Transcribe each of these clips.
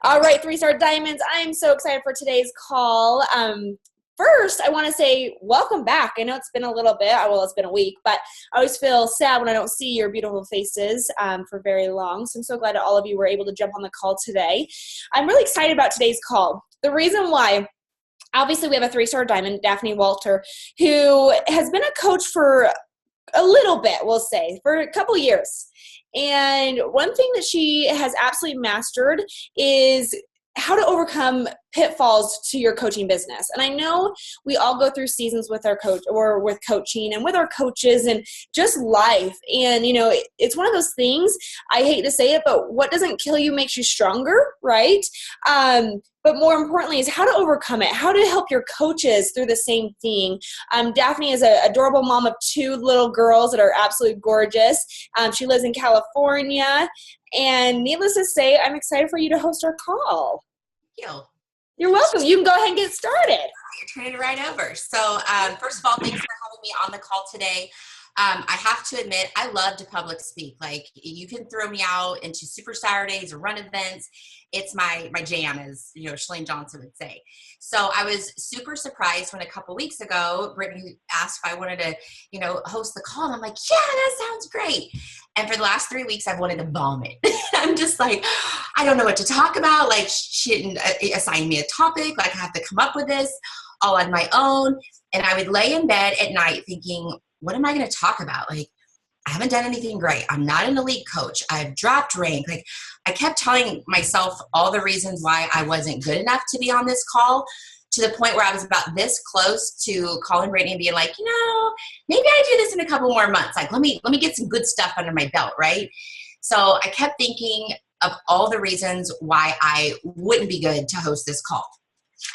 All right, three-star diamonds. I'm so excited for today's call. First, I want to say welcome back. I know it's been a little bit. Well, it's been a week, but I always feel sad when I don't see your beautiful faces for very long. So I'm so glad that all of you were able to jump on the call today. I'm really excited about today's call. The reason why, obviously, we have a three-star diamond, Daphne Walter, who has been a coach for a little bit, we'll say, for a couple years. And one thing that she has absolutely mastered is how to overcome pitfalls to your coaching business. And I know we all go through seasons with our coach or with coaching and with our coaches and just life. And, you know, it's one of those things, I hate to say it, but what doesn't kill you makes you stronger, right? But more importantly is how to overcome it, how to help your coaches through the same thing. Daphne is an adorable mom of two little girls that are absolutely gorgeous. She lives in California. And needless to say, I'm excited for you to host our call. Thank you. You're welcome. You can go ahead and get started. You're turning it right over. So first of all, thanks for having me on the call today. I have to admit, I love to public speak. Like, you can throw me out into Super Saturdays or run events. It's my jam, as Shalane Johnson would say. So I was super surprised when a couple weeks ago, Brittany asked if I wanted to, host the call. And I'm like, yeah, that sounds great. And for the last 3 weeks, I've wanted to vomit. I'm just like, I don't know what to talk about. Like, she didn't assign me a topic. Like, I have to come up with this all on my own. And I would lay in bed at night thinking, what am I going to talk about? Like, I haven't done anything great. I'm not an elite coach. I've dropped rank. Like, I kept telling myself all the reasons why I wasn't good enough to be on this call, to the point where I was about this close to calling Brittany and being like, maybe I do this in a couple more months. Like, let me get some good stuff under my belt, right? So I kept thinking of all the reasons why I wouldn't be good to host this call.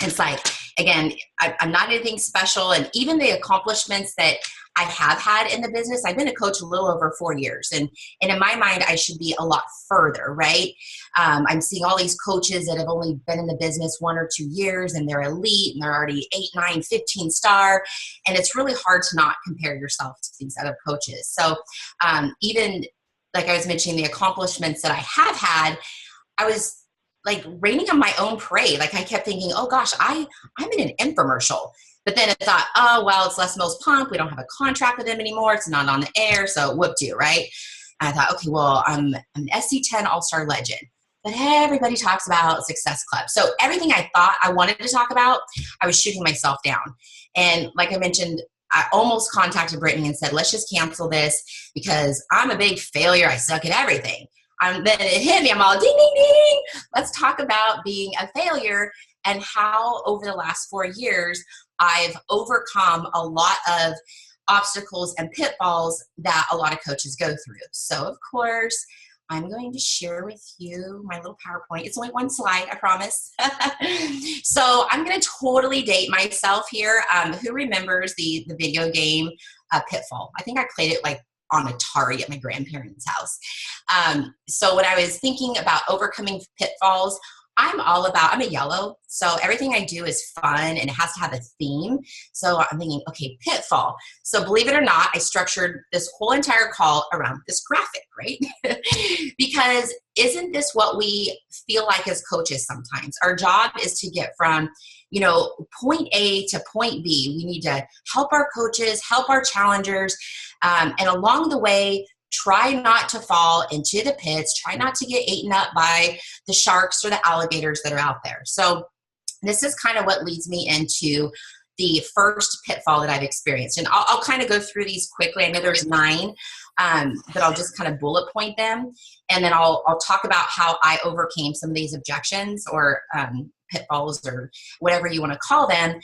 It's like, again, I'm not anything special. And even the accomplishments that I have had in the business, I've been a coach a little over 4 years. And in my mind, I should be a lot further, right? I'm seeing all these coaches that have only been in the business 1 or 2 years, and they're elite, and they're already 8, 9, 15 star. And it's really hard to not compare yourself to these other coaches. So even like I was mentioning, the accomplishments that I have had, I was like raining on my own parade. Like, I kept thinking, oh gosh, I'm in an infomercial. But then I thought, oh, well, it's Les Mills Pump. We don't have a contract with them anymore. It's not on the air. So whoop-de, right? And I thought, okay, well, I'm an SC10 All-Star legend. But everybody talks about Success Club. So everything I thought I wanted to talk about, I was shooting myself down. And like I mentioned, I almost contacted Brittany and said, let's just cancel this because I'm a big failure. I suck at everything. Then it hit me. I'm all ding, ding, ding. Let's talk about being a failure and how over the last 4 years, I've overcome a lot of obstacles and pitfalls that a lot of coaches go through. So, of course, I'm going to share with you my little PowerPoint. It's only one slide, I promise. So I'm going to totally date myself here. Who remembers the video game Pitfall? I think I played it like on Atari at my grandparents' house. So when I was thinking about overcoming pitfalls, I'm a yellow, so everything I do is fun and it has to have a theme. So I'm thinking, okay, pitfall. So believe it or not, I structured this whole entire call around this graphic, right? Because isn't this what we feel like as coaches sometimes? Our job is to get from, point A to point B. We need to help our coaches, help our challengers, and along the way, try not to fall into the pits, try not to get eaten up by the sharks or the alligators that are out there. So this is kind of what leads me into the first pitfall that I've experienced. And I'll kind of go through these quickly. I know there's 9, but I'll just kind of bullet point them. And then I'll talk about how I overcame some of these objections or pitfalls or whatever you want to call them.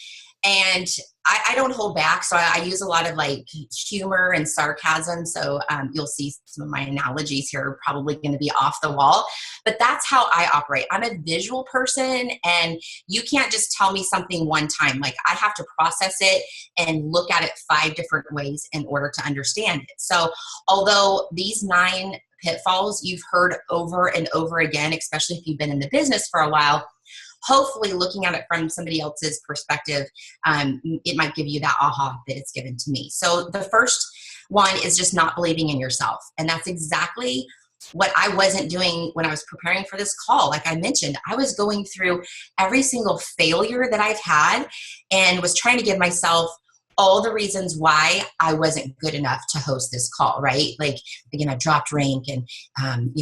And I don't hold back. So I use a lot of like humor and sarcasm. So you'll see some of my analogies here are probably going to be off the wall, but that's how I operate. I'm a visual person and you can't just tell me something one time. Like, I have to process it and look at it 5 different ways in order to understand it. So although these 9 pitfalls you've heard over and over again, especially if you've been in the business for a while, hopefully looking at it from somebody else's perspective, it might give you that aha that it's given to me. So the first one is just not believing in yourself. And that's exactly what I wasn't doing when I was preparing for this call. Like I mentioned, I was going through every single failure that I've had and was trying to give myself all the reasons why I wasn't good enough to host this call, right? Like, again, I dropped rank and, I'm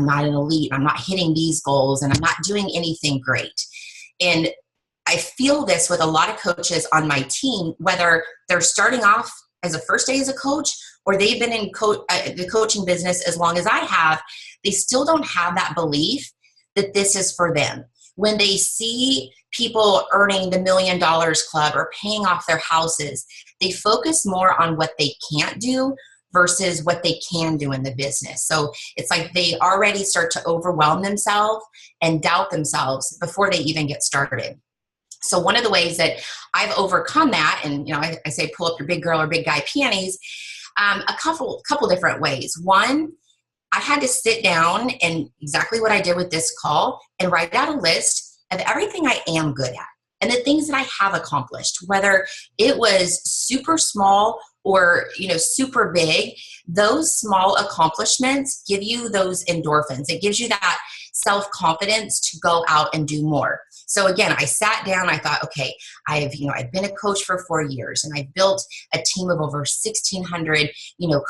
not an elite. I'm not hitting these goals and I'm not doing anything great. And I feel this with a lot of coaches on my team, whether they're starting off as a first day as a coach or they've been in the coaching business as long as I have, they still don't have that belief that this is for them. When they see people earning the $1 Million Club or paying off their houses, they focus more on what they can't do versus what they can do in the business. So it's like they already start to overwhelm themselves and doubt themselves before they even get started. So one of the ways that I've overcome that, and I say pull up your big girl or big guy panties, a couple different ways. One, I had to sit down and exactly what I did with this call and write out a list of everything I am good at and the things that I have accomplished, whether it was super small or super big. Those small accomplishments give you those endorphins. It gives you that self-confidence to go out and do more. So again, I sat down, I thought, okay, I've been a coach for 4 years and I've built a team of over 1,600,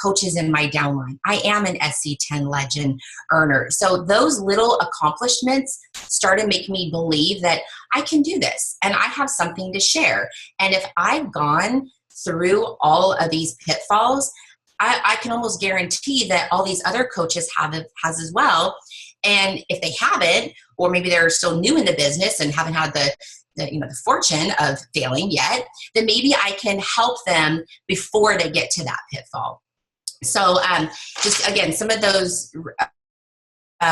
coaches in my downline. I am an SC10 legend earner. So those little accomplishments started making me believe that I can do this and I have something to share. And if I've gone through all of these pitfalls, I can almost guarantee that all these other coaches has as well. And if they haven't, or maybe they're still new in the business and haven't had the fortune of failing yet, then maybe I can help them before they get to that pitfall. So just again, some of those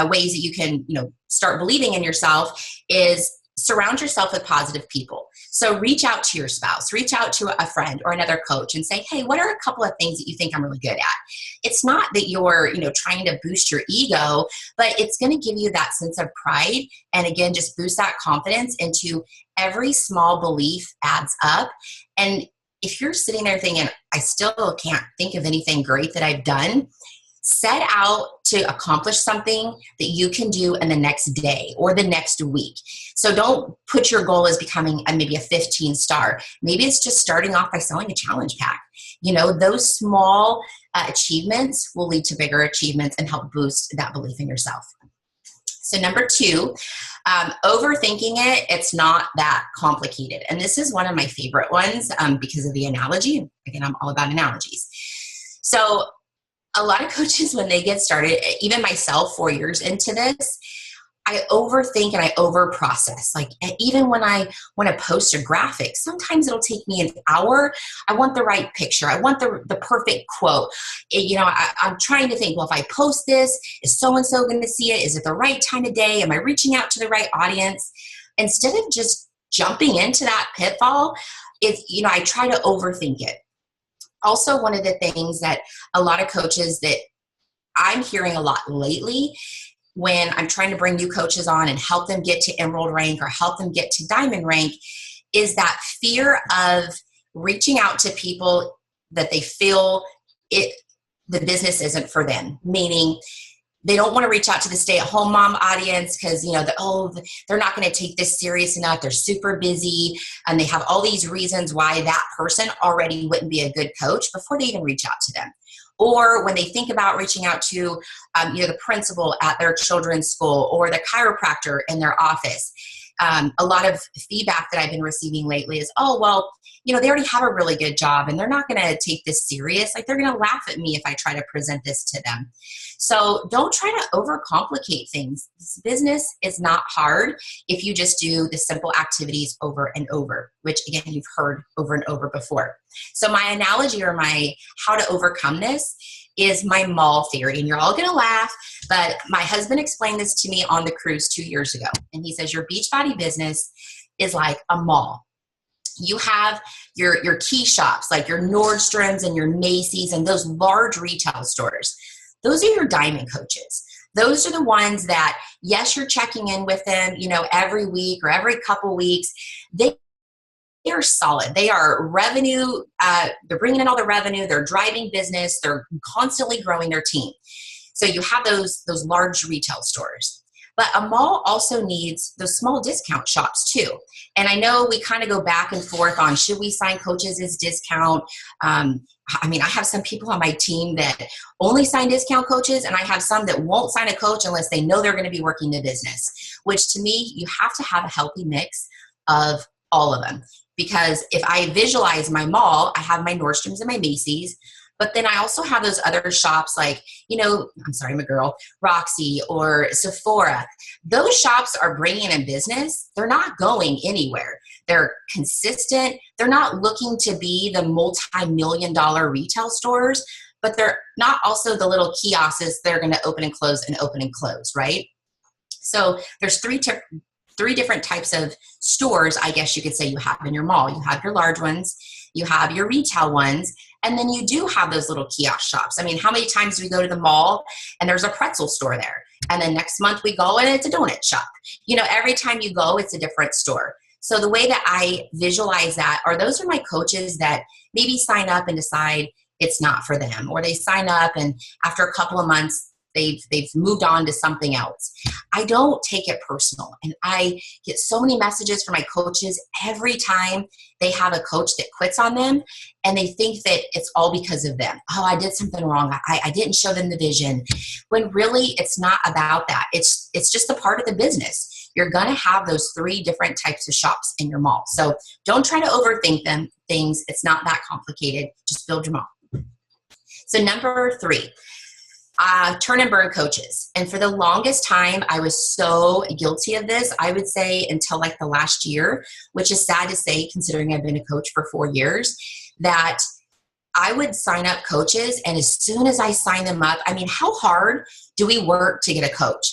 ways that you can start believing in yourself is surround yourself with positive people. So reach out to your spouse, reach out to a friend or another coach and say, hey, what are a couple of things that you think I'm really good at? It's not that you're, trying to boost your ego, but it's going to give you that sense of pride. And again, just boost that confidence into every small belief adds up. And if you're sitting there thinking, I still can't think of anything great that I've done, set out to accomplish something that you can do in the next day or the next week. So don't put your goal as becoming maybe a 15 star. Maybe it's just starting off by selling a challenge pack. Those small achievements will lead to bigger achievements and help boost that belief in yourself. So number 2, overthinking it, it's not that complicated. And this is one of my favorite ones because of the analogy. Again, I'm all about analogies. So a lot of coaches, when they get started, even myself 4 years into this, I overthink and I overprocess. Like even when I want to post a graphic, sometimes it'll take me an hour. I want the right picture. I want the perfect quote. I'm trying to think, well, if I post this, is so-and-so going to see it? Is it the right time of day? Am I reaching out to the right audience? Instead of just jumping into that pitfall, I try to overthink it. Also, one of the things that a lot of coaches that I'm hearing a lot lately when I'm trying to bring new coaches on and help them get to emerald rank or help them get to diamond rank is that fear of reaching out to people that they feel the business isn't for them. Meaning they don't want to reach out to the stay-at-home mom audience because, they're not going to take this serious enough. They're super busy and they have all these reasons why that person already wouldn't be a good coach before they even reach out to them. Or when they think about reaching out to, the principal at their children's school or the chiropractor in their office. A lot of feedback that I've been receiving lately is, they already have a really good job and they're not going to take this serious. Like they're going to laugh at me if I try to present this to them. So don't try to overcomplicate things. This business is not hard if you just do the simple activities over and over, which again, you've heard over and over before. So my analogy or my how to overcome this is my mall theory. And you're all going to laugh, but my husband explained this to me on the cruise 2 years ago. And he says, your Beachbody business is like a mall. You have your key shops, like your Nordstroms and your Macy's and those large retail stores. Those are your diamond coaches. Those are the ones that, yes, you're checking in with them, every week or every couple weeks. They are solid. They are revenue. They're bringing in all the revenue. They're driving business. They're constantly growing their team. So you have those large retail stores. But a mall also needs those small discount shops too. And I know we kind of go back and forth on, should we sign coaches as discount? I mean, I have some people on my team that only sign discount coaches, and I have some that won't sign a coach unless they know they're going to be working the business, which to me, you have to have a healthy mix of all of them. Because if I visualize my mall, I have my Nordstroms and my Macy's, but then I also have those other shops like, I'm sorry, I'm a girl, Roxy or Sephora. Those shops are bringing in business. They're not going anywhere. They're consistent. They're not looking to be the multi-million-dollar retail stores, but they're not also the little kiosks they're going to open and close, right? So there's three different types of stores, I guess you could say, you have in your mall. You have your large ones, you have your retail ones, and then you do have those little kiosk shops. I mean, how many times do we go to the mall and there's a pretzel store there? And then next month we go and it's a donut shop. Every time you go, it's a different store. So the way that I visualize that are those are my coaches that maybe sign up and decide it's not for them, or they sign up and after a couple of months, they've moved on to something else. I don't take it personal. And I get so many messages from my coaches every time they have a coach that quits on them, and they think that it's all because of them. Oh, I did something wrong. I didn't show them the vision. When really it's not about that. It's just a part of the business. You're going to have those 3 different types of shops in your mall. So don't try to overthink things. It's not that complicated. Just build your mall. So number 3. Turn and burn coaches. And for the longest time, I was so guilty of this, I would say until like the last year, which is sad to say considering I've been a coach for 4 years, that I would sign up coaches. And as soon as I sign them up, I mean, how hard do we work to get a coach?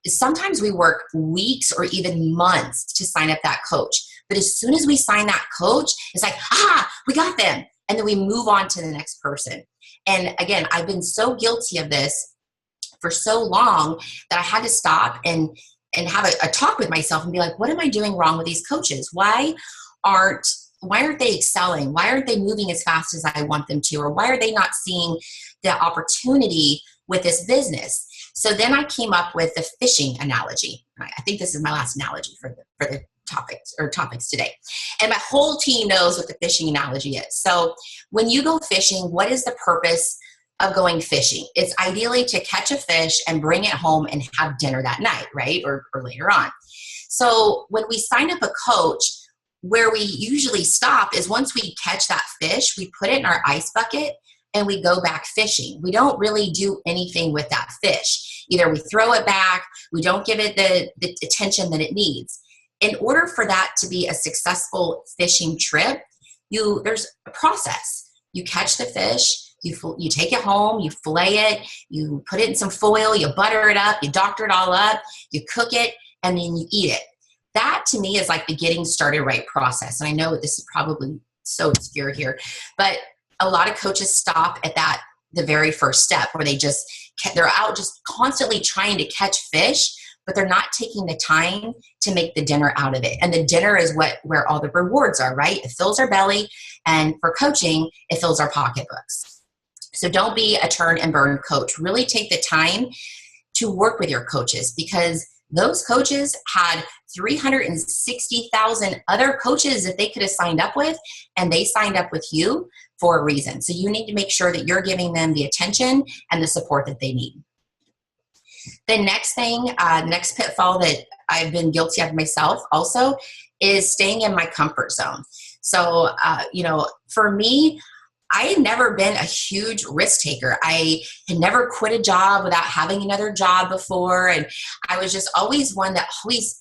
Sometimes we work weeks or even months to sign up that coach. But as soon as we sign that coach, it's like, we got them. And then we move on to the next person. And again, I've been so guilty of this for so long that I had to stop and have a talk with myself and be like, what am I doing wrong with these coaches? Why aren't they excelling? Why aren't they moving as fast as I want them to? Or why are they not seeing the opportunity with this business? So then I came up with the fishing analogy. I think this is my last analogy for the topics today. And my whole team knows what the fishing analogy is. So when you go fishing, what is the purpose of going fishing? It's ideally to catch a fish and bring it home and have dinner that night, right? Or later on. So when we sign up a coach, where we usually stop is once we catch that fish, we put it in our ice bucket and we go back fishing. We don't really do anything with that fish. Either we throw it back, we don't give it the attention that it needs. In order for that to be a successful fishing trip, there's a process. You catch the fish, you take it home, you fillet it, you put it in some foil, you butter it up, you doctor it all up, you cook it, and then you eat it. That to me is like the getting started right process. And I know this is probably so obscure here, but a lot of coaches stop at the very first step where they're out just constantly trying to catch fish, but they're not taking the time to make the dinner out of it. And the dinner is where all the rewards are, right? It fills our belly. And for coaching, it fills our pocketbooks. So don't be a turn and burn coach. Really take the time to work with your coaches, because those coaches had 360,000 other coaches that they could have signed up with, and they signed up with you for a reason. So you need to make sure that you're giving them the attention and the support that they need. The next thing, next pitfall that I've been guilty of myself also is staying in my comfort zone. So, for me, I had never been a huge risk taker. I had never quit a job without having another job before. And I was just always one that always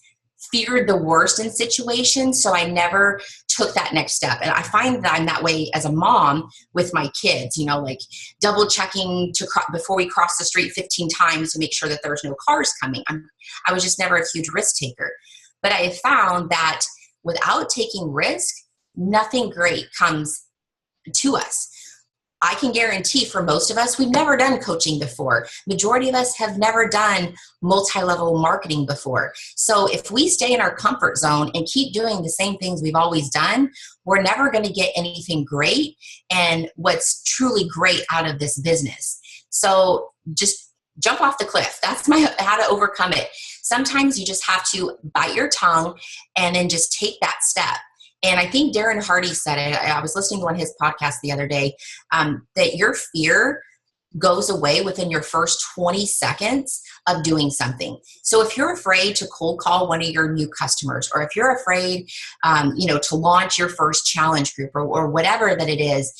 feared the worst in situations. So I never took that next step. And I find that I'm that way as a mom with my kids, like double checking before we cross the street 15 times to make sure that there's no cars coming. I was just never a huge risk taker. But I have found that without taking risk, nothing great comes to us. I can guarantee for most of us, we've never done coaching before. Majority of us have never done multi-level marketing before. So if we stay in our comfort zone and keep doing the same things we've always done, we're never going to get anything great and what's truly great out of this business. So just jump off the cliff. That's how to overcome it. Sometimes you just have to bite your tongue and then just take that step. And I think Darren Hardy said it. I was listening to one of his podcasts the other day, that your fear goes away within your first 20 seconds of doing something. So if you're afraid to cold call one of your new customers, or if you're afraid, to launch your first challenge group or whatever that it is,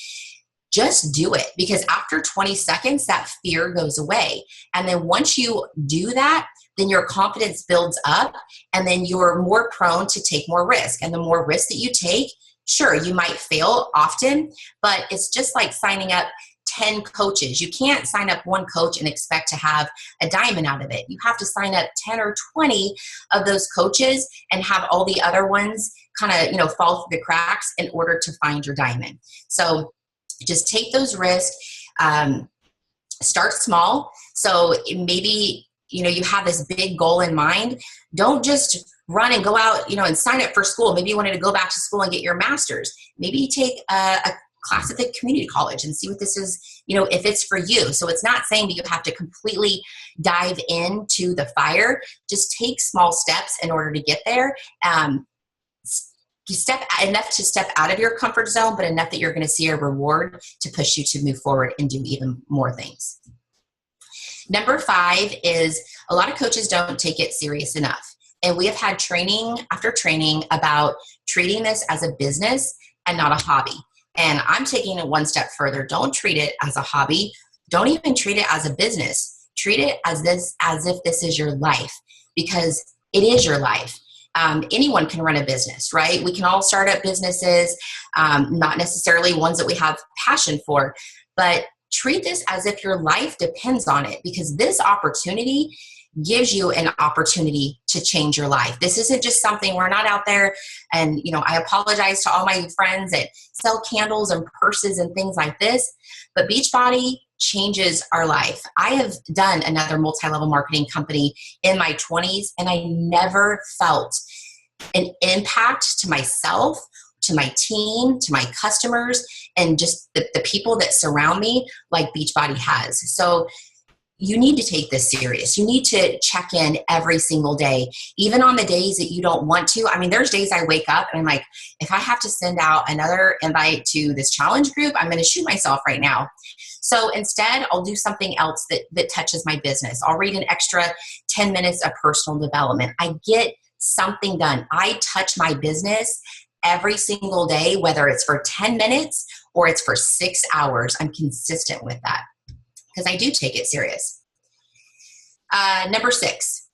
just do it, because after 20 seconds, that fear goes away. And then once you do that, then your confidence builds up, and then you're more prone to take more risk. And the more risk that you take, sure, you might fail often, but it's just like signing up 10 coaches. You can't sign up one coach and expect to have a diamond out of it. You have to sign up 10 or 20 of those coaches and have all the other ones kind of, fall through the cracks in order to find your diamond. So just take those risks. Start small. So maybe, you have this big goal in mind. Don't just run and go out, and sign up for school. Maybe you wanted to go back to school and get your master's. Maybe you take a class at the community college and see what this is, if it's for you. So it's not saying that you have to completely dive into the fire. Just take small steps in order to get there. You step out of your comfort zone, but enough that you're going to see a reward to push you to move forward and do even more things. Number 5 is a lot of coaches don't take it serious enough. And we have had training after training about treating this as a business and not a hobby. And I'm taking it one step further. Don't treat it as a hobby. Don't even treat it as a business. Treat it as if this is your life, because it is your life. Anyone can run a business, right? We can all start up businesses, not necessarily ones that we have passion for, but treat this as if your life depends on it, because this opportunity gives you an opportunity to change your life. This isn't just something, we're not out there and, I apologize to all my friends that sell candles and purses and things like this, but Beachbody changes our life. I have done another multi-level marketing company in my 20s, and I never felt an impact to myself, to my team, to my customers, and just the people that surround me like Beachbody has. So you need to take this serious. You need to check in every single day, even on the days that you don't want to. I mean, there's days I wake up and I'm like, if I have to send out another invite to this challenge group, I'm going to shoot myself right now. So instead, I'll do something else that touches my business. I'll read an extra 10 minutes of personal development. I get something done. I touch my business every single day, whether it's for 10 minutes or it's for 6 hours. I'm consistent with that, because I do take it serious. Number 6,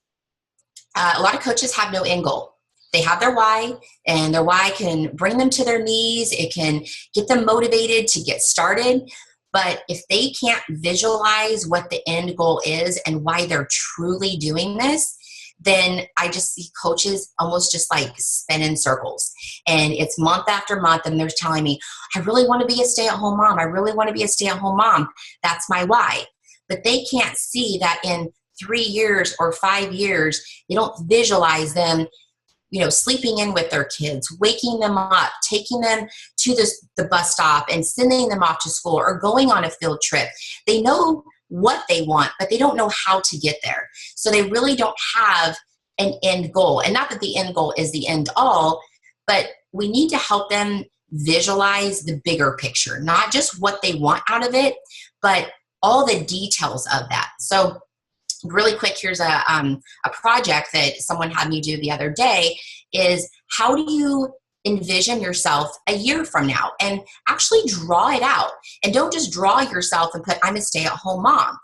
a lot of coaches have no end goal. They have their why, and their why can bring them to their knees. It can get them motivated to get started. But if they can't visualize what the end goal is and why they're truly doing this, then I just see coaches almost just like spin in circles. And it's month after month, and they're telling me, I really want to be a stay-at-home mom. I really want to be a stay-at-home mom. That's my why. But they can't see that in 3 years or 5 years, they don't visualize them, sleeping in with their kids, waking them up, taking them to the bus stop and sending them off to school, or going on a field trip. They know what they want, but they don't know how to get there. So they really don't have an end goal. And not that the end goal is the end all, but we need to help them visualize the bigger picture, not just what they want out of it, but all the details of that. So really quick, here's a project that someone had me do the other day is, how do you envision yourself a year from now, and actually draw it out. And don't just draw yourself and put, I'm a stay-at-home mom.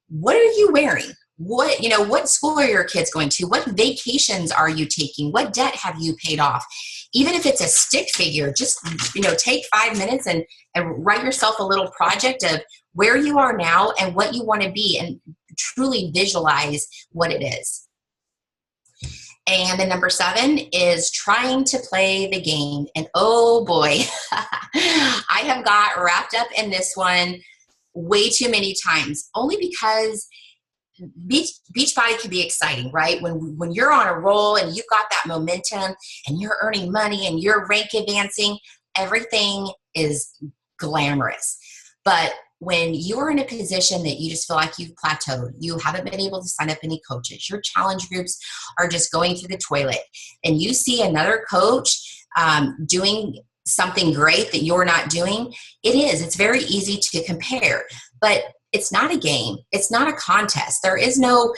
What are you wearing? What school are your kids going to? What vacations are you taking? What debt have you paid off? Even if it's a stick figure, just, take 5 minutes and write yourself a little project of where you are now and what you want to be, and truly visualize what it is. And then number 7 is trying to play the game. And oh boy, I have got wrapped up in this one way too many times, only because Beachbody can be exciting, right? When you're on a roll and you've got that momentum and you're earning money and you're rank advancing, everything is glamorous. But when you're in a position that you just feel like you've plateaued, you haven't been able to sign up any coaches, your challenge groups are just going through the toilet, and you see another coach doing something great that you're not doing, it's very easy to compare. But it's not a game. It's not a contest. There is no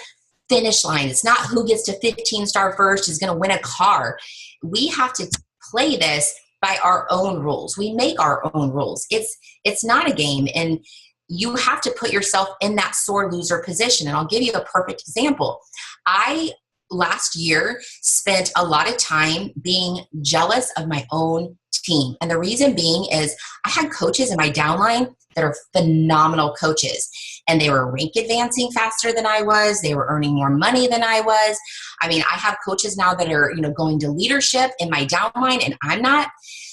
finish line. It's not who gets to 15-star first is going to win a car. We have to play this by our own rules. We make our own rules. It's not a game, and you have to put yourself in that sore loser position. And I'll give you a perfect example. I last year spent a lot of time being jealous of my own team. And the reason being is I had coaches in my downline that are phenomenal coaches, and they were rank advancing faster than I was. They were earning more money than I was. I mean, I have coaches now that are, going to leadership in my downline, and I'm not.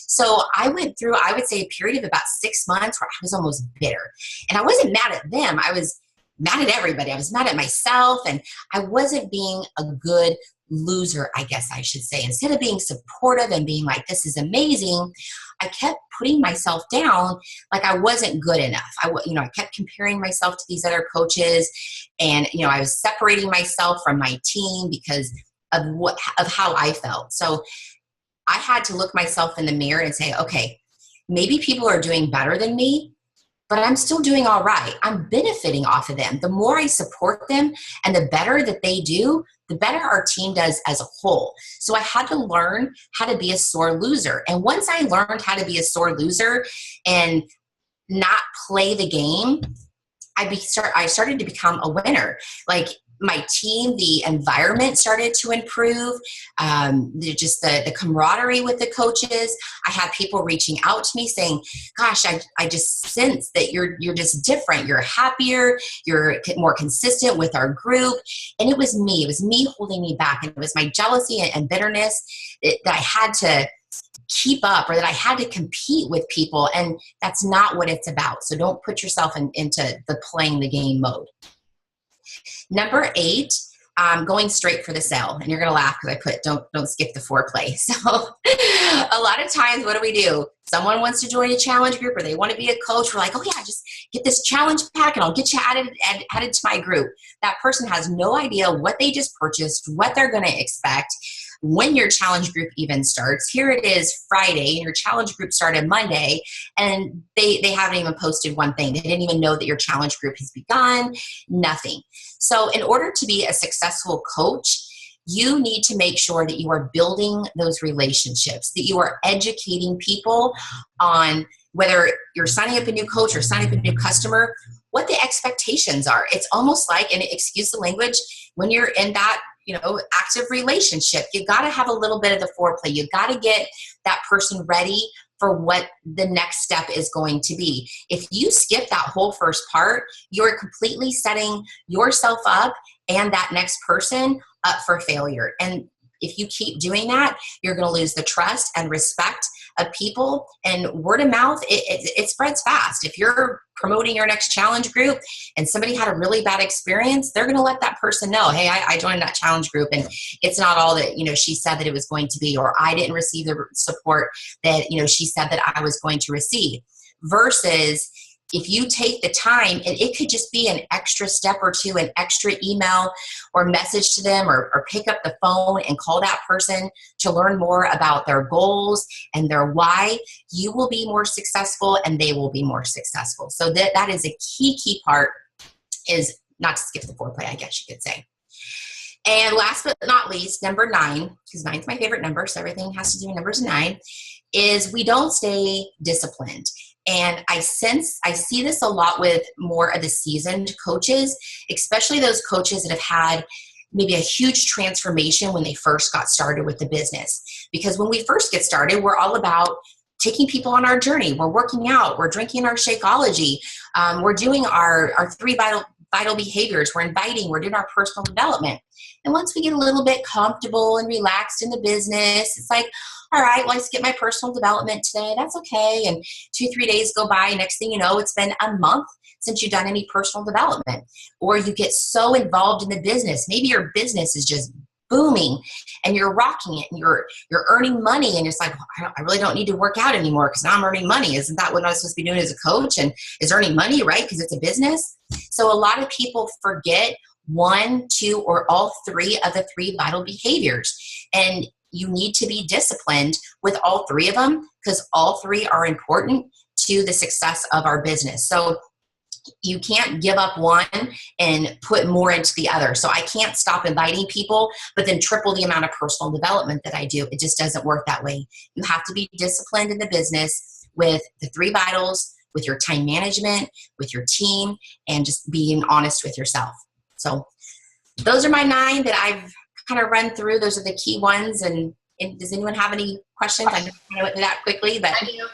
So I went through, I would say, a period of about 6 months where I was almost bitter. And I wasn't mad at them. I was mad at everybody. I was mad at myself, and I wasn't being a good loser, I guess I should say. Instead of being supportive and being like, this is amazing, I kept putting myself down like I wasn't good enough. I kept comparing myself to these other coaches, and, I was separating myself from my team because of how I felt. So I had to look myself in the mirror and say, okay, maybe people are doing better than me, but I'm still doing all right. I'm benefiting off of them. The more I support them and the better that they do, the better our team does as a whole. So I had to learn how to be a sore loser. And once I learned how to be a sore loser and not play the game, I started to become a winner. Like, my team, the environment started to improve. The camaraderie with the coaches. I had people reaching out to me saying, gosh, I just sense that you're just different. You're happier. You're more consistent with our group. And it was me. It was me holding me back. And it was my jealousy and bitterness that I had to keep up, or that I had to compete with people. And that's not what it's about. So don't put yourself into the playing the game mode. Number 8, going straight for the sale. And you're going to laugh because I put don't skip the foreplay. So a lot of times, what do? Someone wants to join a challenge group, or they want to be a coach. We're like, oh yeah, just get this challenge pack and I'll get you added to my group. That person has no idea what they just purchased, what they're going to expect, when your challenge group even starts. Here it is Friday, and your challenge group started Monday, and they haven't even posted one thing. They didn't even know that your challenge group has begun, nothing. So in order to be a successful coach, you need to make sure that you are building those relationships, that you are educating people on whether you're signing up a new coach or signing up a new customer, what the expectations are. It's almost like, and excuse the language, when you're in that active relationship, you got to have a little bit of the foreplay. You got to get that person ready for what the next step is going to be. If you skip that whole first part, you're completely setting yourself up and that next person up for failure. And if you keep doing that, you're going to lose the trust and respect of people. And word of mouth, it spreads fast. If you're promoting your next challenge group and somebody had a really bad experience, they're going to let that person know, hey, I joined that challenge group and it's not all that, she said that it was going to be, or I didn't receive the support that, she said that I was going to receive. Versus if you take the time, and it could just be an extra step or two, an extra email or message to them, or pick up the phone and call that person to learn more about their goals and their why, you will be more successful and they will be more successful. So that is a key part, is not to skip the foreplay, I guess you could say. And last but not least, number 9, because 9 is my favorite number, so everything has to do with numbers 9, is we don't stay disciplined. And I see this a lot with more of the seasoned coaches, especially those coaches that have had maybe a huge transformation when they first got started with the business. Because when we first get started, we're all about taking people on our journey. We're working out, we're drinking our Shakeology, we're doing our 3 vital behaviors, we're inviting, we're doing our personal development. And once we get a little bit comfortable and relaxed in the business, it's like, all right, well, I skip my personal development today. That's okay. And 2-3 days go by. Next thing you know, it's been a month since you've done any personal development. Or you get so involved in the business. Maybe your business is just booming and you're rocking it and you're earning money and it's like, I really don't need to work out anymore because now I'm earning money. Isn't that what I'm supposed to be doing as a coach, and is earning money, right? Because it's a business. So a lot of people forget one, two, or all three of the three vital behaviors. And you need to be disciplined with all three of them because all three are important to the success of our business. So you can't give up one and put more into the other. So I can't stop inviting people, but then triple the amount of personal development that I do. It just doesn't work that way. You have to be disciplined in the business with the three vitals, with your time management, with your team, and just being honest with yourself. So those are my 9 that I've kind of run through. Those are the key ones. And does anyone have any questions? I know I went through that quickly, but I do.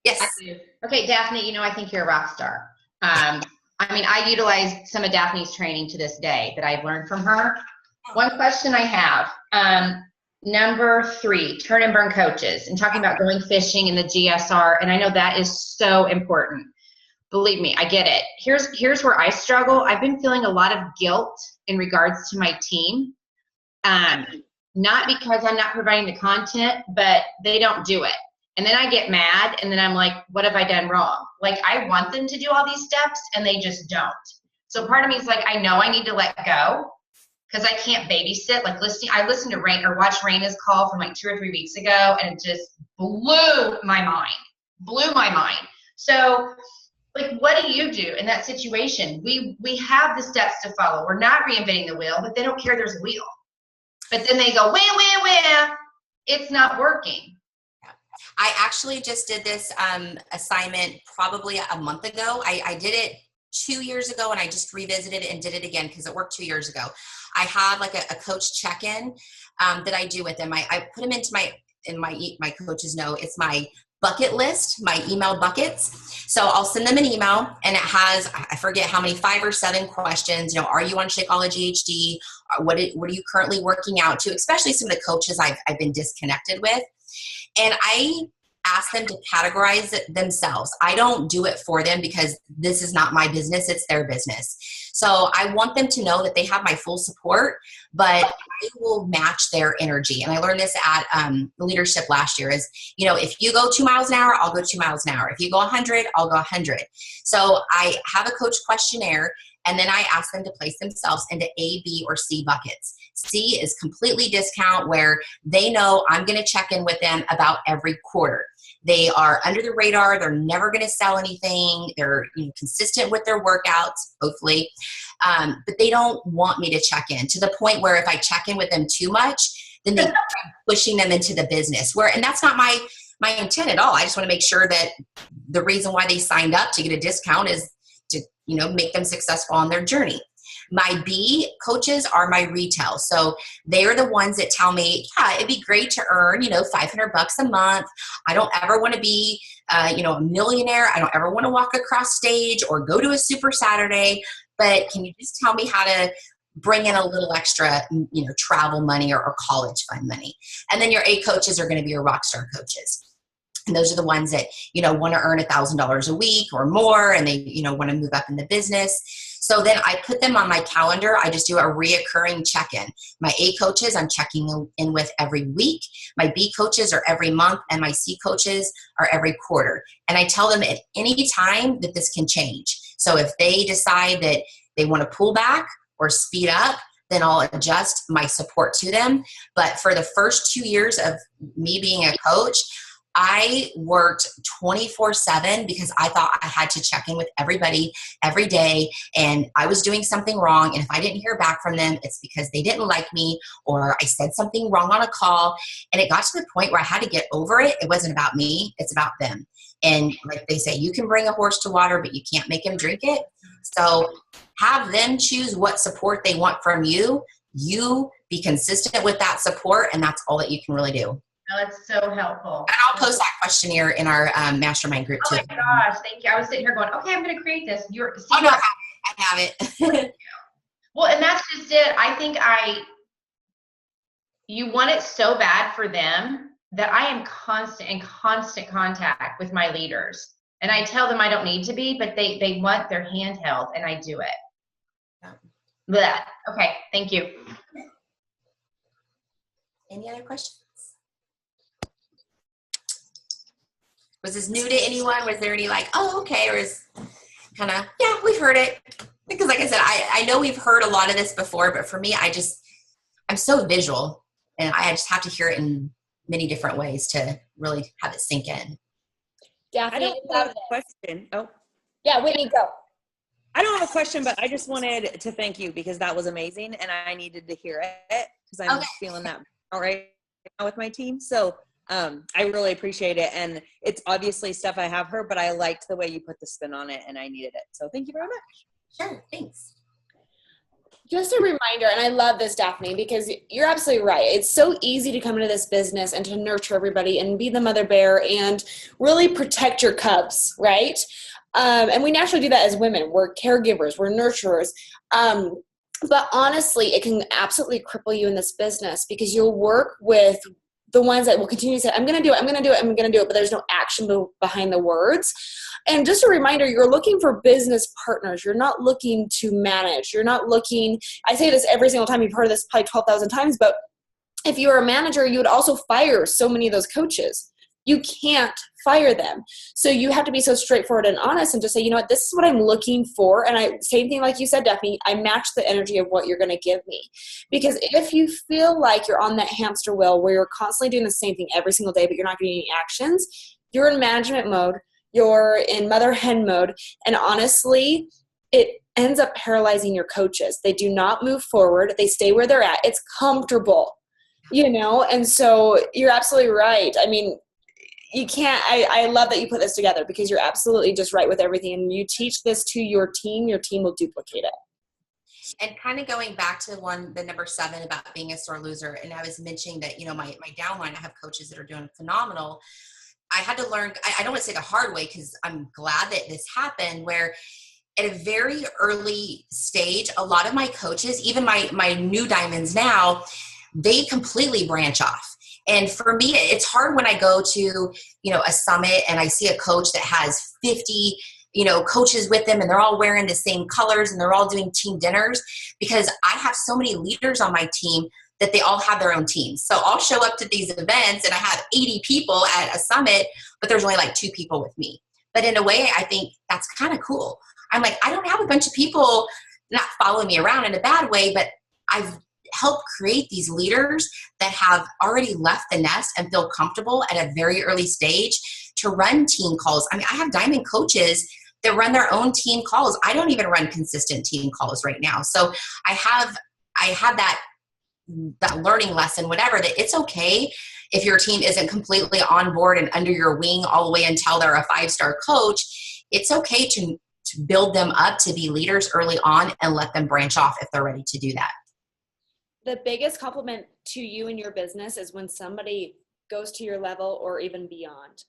yes. I do. Okay, Daphne, I think you're a rock star. I utilize some of Daphne's training to this day that I've learned from her. One question I have, number 3, turn and burn coaches, and talking about going fishing in the GSR. And I know that is so important. Believe me, I get it. Here's where I struggle. I've been feeling a lot of guilt in regards to my team. Not because I'm not providing the content, but they don't do it. And then I get mad, and then I'm like, what have I done wrong? Like, I want them to do all these steps, and they just don't. So part of me is like, I know I need to let go because I can't babysit. Like I listened to Rain or watched Raina's call from like 2 or 3 weeks ago, and it just blew my mind. So like, what do you do in that situation? We have the steps to follow. We're not reinventing the wheel, but they don't care there's a wheel. But then they go, where? It's not working. I actually just did this assignment probably a month ago. I did it 2 years ago, and I just revisited it and did it again because it worked 2 years ago. I have like a coach check-in that I do with them. I put them into my coaches know it's my bucket list, my email buckets. So I'll send them an email, and it has, I forget how many, 5 or 7 questions. Are you on Shakeology HD? What are you currently working out to? Especially some of the coaches I've been disconnected with. And I ask them to categorize it themselves. I don't do it for them because this is not my business. It's their business. So I want them to know that they have my full support, but I will match their energy. And I learned this at leadership last year is, if you go 2 miles an hour, I'll go 2 miles an hour. If you go 100, I'll go 100. So I have a coach questionnaire, and then I ask them to place themselves into A, B, or C buckets. C is completely discount, where they know I'm going to check in with them about every quarter. They are under the radar. They're never going to sell anything. They're consistent with their workouts, hopefully. But they don't want me to check in, to the point where if I check in with them too much, then they pushing them into the business. And that's not my intent at all. I just want to make sure that the reason why they signed up to get a discount is to make them successful on their journey. My B coaches are my retail. So they are the ones that tell me, yeah, it'd be great to earn, $500 a month. I don't ever want to be, a millionaire. I don't ever want to walk across stage or go to a Super Saturday. But can you just tell me how to bring in a little extra, travel money or college fund money? And then your A coaches are going to be your rock star coaches. And those are the ones that, want to earn $1,000 a week or more, and they, want to move up in the business. So then I put them on my calendar. I just do a reoccurring check-in. My A coaches, I'm checking in with every week. My B coaches are every month, and my C coaches are every quarter. And I tell them at any time that this can change. So if they decide that they want to pull back or speed up, then I'll adjust my support to them. But for the first 2 years of me being a coach, I worked 24/7 because I thought I had to check in with everybody every day, and I was doing something wrong. And if I didn't hear back from them, it's because they didn't like me or I said something wrong on a call. And it got to the point where I had to get over it. It wasn't about me. It's about them. And like they say, you can bring a horse to water, but you can't make him drink it. So have them choose what support they want from you. You be consistent with that support, and that's all that you can really do. Oh, that's so helpful. And I'll post that questionnaire in our mastermind group too. Oh my gosh, thank you. I was sitting here going, okay, I'm going to create this. Oh no, I have it. Well, and that's just it. I think you want it so bad for them that I am in constant contact with my leaders. And I tell them I don't need to be, but they want their hand held, and I do it. Yeah. Okay, thank you. Any other questions? Was this new to anyone? Was there any like, oh, okay, or is kind of, yeah, we've heard it? Because like I said, I know we've heard a lot of this before, but for me, I'm so visual, and I just have to hear it in many different ways to really have it sink in. Daphne, I don't have a question. Oh, yeah, Whitney, go. I don't have a question, but I just wanted to thank you because that was amazing, and I needed to hear it because I'm feeling that all right now with my team. So I really appreciate it, and it's obviously stuff I have heard, but I liked the way you put the spin on it, and I needed it. So thank you very much. Sure, thanks. Just a reminder, and I love this, Daphne, because you're absolutely right. It's so easy to come into this business and to nurture everybody and be the mother bear and really protect your cubs, right? And we naturally do that as women. We're caregivers, we're nurturers. But honestly, it can absolutely cripple you in this business because you'll work with the ones that will continue to say, I'm going to do it, I'm going to do it, I'm going to do it, but there's no action behind the words. And just a reminder, you're looking for business partners. You're not looking to manage. You're not looking, I say this every single time, you've heard this probably 12,000 times, but if you were a manager, you would also fire so many of those coaches. You can't fire them. So you have to be so straightforward and honest and just say, you know what, this is what I'm looking for. And same thing like you said, Daphne, I match the energy of what you're going to give me. Because if you feel like you're on that hamster wheel where you're constantly doing the same thing every single day, but you're not getting any actions, you're in management mode, you're in mother hen mode. And honestly, it ends up paralyzing your coaches. They do not move forward. They stay where they're at. It's comfortable, and so you're absolutely right. I mean, you can't, I love that you put this together because you're absolutely just right with everything. And you teach this to your team will duplicate it. And kind of going back to the number 7 about being a sore loser. And I was mentioning that, my downline, I have coaches that are doing phenomenal. I had to learn, I don't want to say the hard way because I'm glad that this happened, where at a very early stage, a lot of my coaches, even my new diamonds now, they completely branch off. And for me, it's hard when I go to, a summit and I see a coach that has 50, coaches with them and they're all wearing the same colors and they're all doing team dinners, because I have so many leaders on my team that they all have their own teams. So I'll show up to these events and I have 80 people at a summit, but there's only like 2 people with me. But in a way, I think that's kind of cool. I'm like, I don't have a bunch of people not following me around in a bad way, but I've helped create these leaders that have already left the nest and feel comfortable at a very early stage to run team calls. I mean, I have diamond coaches that run their own team calls. I don't even run consistent team calls right now. So I have that learning lesson, whatever, that it's okay if your team isn't completely on board and under your wing all the way until they're a 5-star coach. It's okay to build them up to be leaders early on and let them branch off if they're ready to do that. The biggest compliment to you and your business is when somebody goes to your level or even beyond.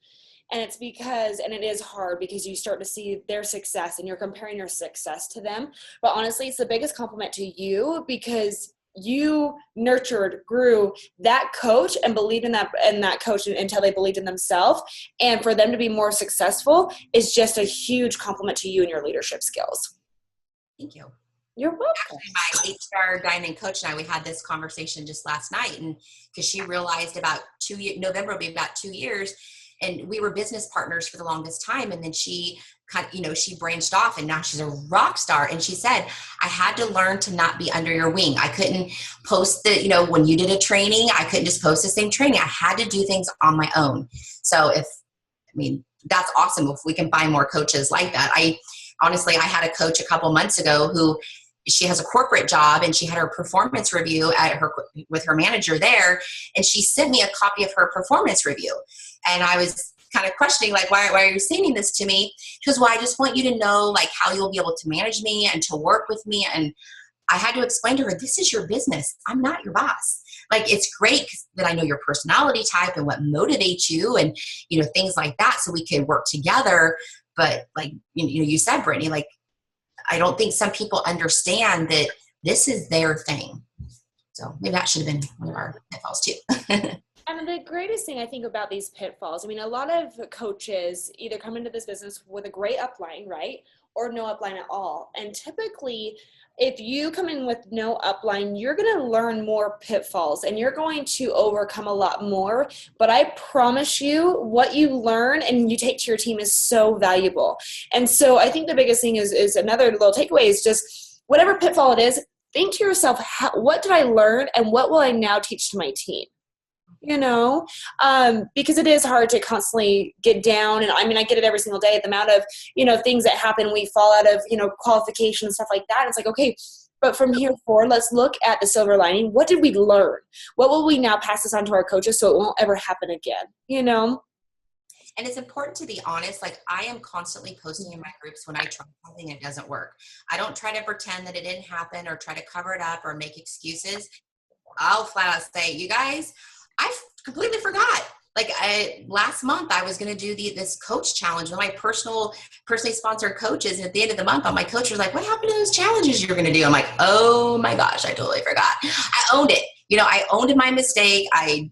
And it's because, and it is hard because you start to see their success and you're comparing your success to them. But honestly, it's the biggest compliment to you because you nurtured, grew that coach and believed in that coach until they believed in themselves. And for them to be more successful is just a huge compliment to you and your leadership skills. Thank you. You're welcome. Actually, my 8-star diamond coach and I, we had this conversation just last night, and because she realized about November will be about 2 years, and we were business partners for the longest time. And then she she branched off and now she's a rock star. And she said, I had to learn to not be under your wing. I couldn't post when you did a training, I couldn't just post the same training. I had to do things on my own. So that's awesome if we can find more coaches like that. I had a coach a couple months ago who, she has a corporate job and she had her performance review with her manager there. And she sent me a copy of her performance review. And I was kind of questioning, like, why are you sending this to me? She goes, well, I just want you to know like how you'll be able to manage me and to work with me. And I had to explain to her, this is your business. I'm not your boss. Like, it's great that I know your personality type and what motivates you and, things like that. So we can work together. But like, you said, Brittany, like, I don't think some people understand that this is their thing. So maybe that should have been one of our pitfalls too. And the greatest thing I think about these pitfalls, a lot of coaches either come into this business with a great upline, right? or no upline at all. And typically, if you come in with no upline, you're going to learn more pitfalls and you're going to overcome a lot more. But I promise you, what you learn and you take to your team is so valuable. And so I think the biggest thing is another little takeaway is just whatever pitfall it is, think to yourself, what did I learn and what will I now teach to my team? You know, because it is hard to constantly get down. And I mean, I get it every single day, the amount of, you know, things that happen, we fall out of, you know, qualification and stuff like that. It's like, okay, but from here forward, let's look at the silver lining. What did we learn? What will we now pass this on to our coaches so it won't ever happen again, you know? And it's important to be honest. Like, I am constantly posting in my groups when I try something and it doesn't work. I don't try to pretend that it didn't happen or try to cover it up or make excuses. I'll flat out say, you guys, I completely forgot. Like, last month I was going to do this coach challenge with my personally sponsored coaches. And at the end of the month, all my coaches were like, what happened to those challenges you were going to do? I'm like, oh my gosh, I totally forgot. I owned it. You know, I owned my mistake. I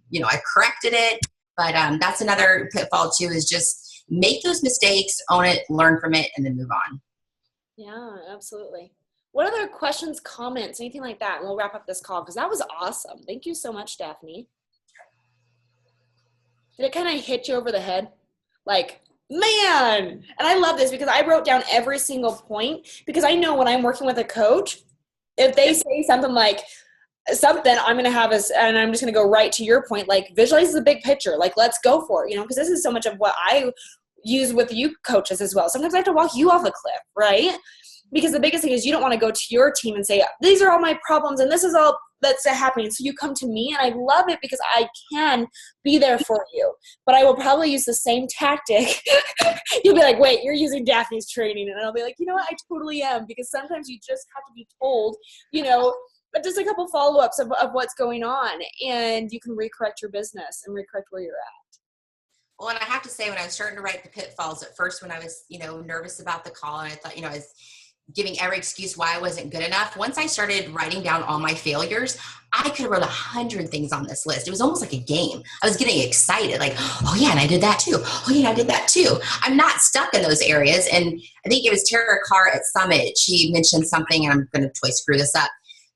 corrected it. But that's another pitfall too, is just make those mistakes, own it, learn from it, and then move on. Yeah, absolutely. What other questions, comments, anything like that? And we'll wrap up this call because that was awesome. Thank you so much, Daphne. Did it kind of hit you over the head? Like, man. And I love this because I wrote down every single point because I know when I'm working with a coach, if they say something like something, I'm going to have and I'm just going to go right to your point, like visualize the big picture. Like, let's go for it, you know, because this is so much of what I use with you coaches as well. Sometimes I have to walk you off a cliff, right? Because the biggest thing is you don't want to go to your team and say, these are all my problems and this is all that's happening. So you come to me and I love it because I can be there for you. But I will probably use the same tactic. You'll be like, wait, you're using Daphne's training. And I'll be like, you know what? I totally am. Because sometimes you just have to be told, you know, but just a couple follow-ups of what's going on. And you can recorrect your business and recorrect where you're at. Well, and I have to say, when I was starting to write the pitfalls at first, when I was, you know, nervous about the call and I thought, you know, I was giving every excuse why I wasn't good enough. Once I started writing down all my failures, I could have wrote 100 things on this list. It was almost like a game. I was getting excited, like, oh yeah, and I did that too. Oh yeah, I did that too. I'm not stuck in those areas. And I think it was Tara Carr at Summit. She mentioned something, and I'm going to totally screw this up.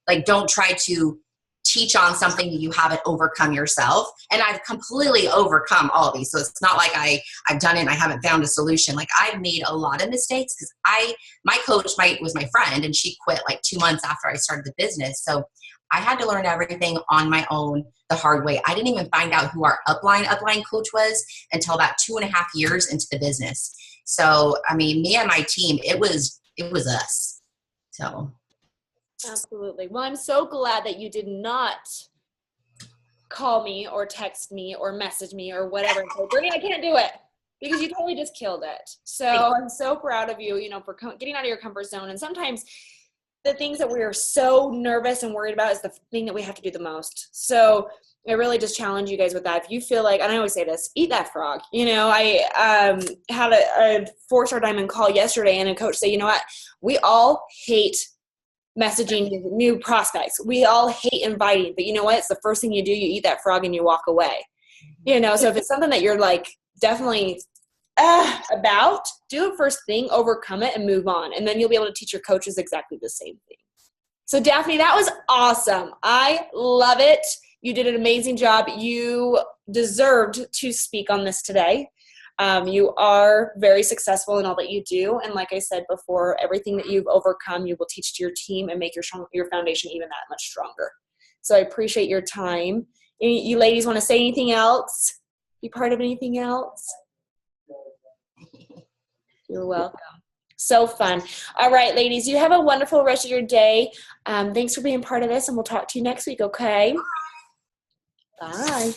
Like, don't try to teach on something that you haven't overcome yourself. And I've completely overcome all of these. So it's not like I've done it and I haven't found a solution. Like, I've made a lot of mistakes because my coach was my friend, and she quit like 2 months after I started the business. So I had to learn everything on my own the hard way. I didn't even find out who our upline coach was until about 2.5 years into the business. So, I mean, me and my team, it was us. So. Absolutely. Well, I'm so glad that you did not call me or text me or message me or whatever and say, Brittany, I can't do it, because you totally just killed it. So I'm so proud of you, you know, for getting out of your comfort zone. And sometimes the things that we are so nervous and worried about is the thing that we have to do the most. So I really just challenge you guys with that. If you feel like, and I always say this, eat that frog. You know, I had a 4-star diamond call yesterday, and a coach said, you know what, we all hate messaging new prospects. We all hate inviting, but you know what? It's the first thing you do. You eat that frog and you walk away. You know, so if it's something that you're like definitely about, do it first thing, overcome it, and move on. And then you'll be able to teach your coaches exactly the same thing. So Daphne, that was awesome. I love it. You did an amazing job. You deserved to speak on this today. You are very successful in all that you do. And like I said before, everything that you've overcome, you will teach to your team and make your foundation even that much stronger. So I appreciate your time. You ladies want to say anything else? Be part of anything else? You're welcome. So fun. All right, ladies, you have a wonderful rest of your day. Thanks for being part of this, and we'll talk to you next week, okay? Bye.